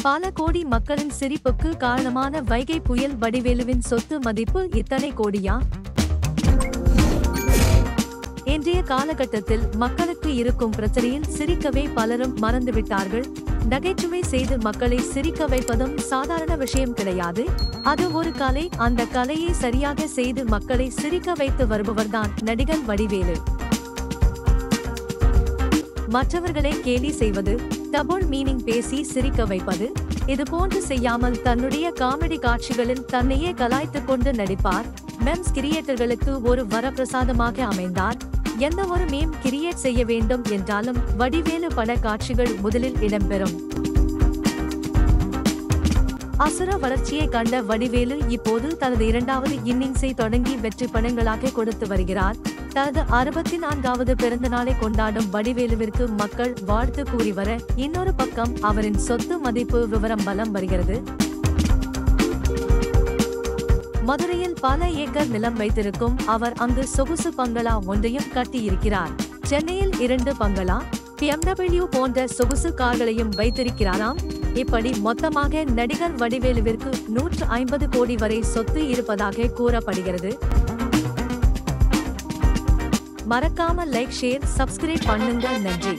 பல கோடி மக்களின் சிரிப்புக்கு காரணமான வைகை புயல் வடிவேலுவின் சொத்து மதிப்பு இத்தனை கோடியா? இன்றைய காலகட்டத்தில் மக்களுக்கு இருக்கும் பிரச்சனையில் சிரிக்கவே பலரும் மறந்துவிட்டார்கள். நகைச்சுவை செய்து மக்களை சிரிக்க வைப்பதும் சாதாரண விஷயம் கிடையாது. அது ஒரு கலை. அந்த கலையை சரியாக செய்து மக்களை சிரிக்க வைத்து வருபவர்தான் நடிகர் வடிவேலு. மற்றவர்களை கேலி செய்வது, டபுள் மீனிங் பேசி சிரிக்க வைப்பது, இது போன்று செய்யாமல் தன்னுடைய காமெடி காட்சிகளில் தன்னையே கலாய்த்துக் கொண்டு நடிப்பார். மெம்ஸ் கிரியேட்டர்களுக்கு ஒரு வரப்பிரசாதமாக அமைந்தார். எந்த ஒரு மீம் கிரியேட் செய்ய வேண்டும் என்றாலும் வடிவேலு பட காட்சிகள் முதலில் இடம்பெறும். அசுர வளர்ச்சியை கண்ட வடிவேலு இப்போது தனது 2வது இன்னிங்ஸை தொடங்கி வெற்றி படங்களாக கொடுத்து வருகிறார். தனது 64வது பிறந்த நாளை கொண்டாடும் வடிவேலுவிற்கு மக்கள் வாழ்த்து கூறி வர, இன்னொரு பக்கம் அவரின் சொத்து மதிப்பு விவரம் பலம் வருகிறது. மதுரையில் பல ஏக்கர் நிலம் வைத்திருக்கும் அவர் அங்கு சொகுசு பங்களா ஒன்றையும் கட்டியிருக்கிறார். சென்னையில் 2 பங்களா, BMW போன்ற சொகுசு கார்களையும் வைத்திருக்கிறாராம். இப்படி மொத்தமாக நடிகர் வடிவேலுவிற்கு 150 கோடி வரை சொத்து இருப்பதாக கூறப்படுகிறது. மறக்காம லைக், ஷேர், சப்ஸ்கிரைப் பண்ணுங்க. நன்றி.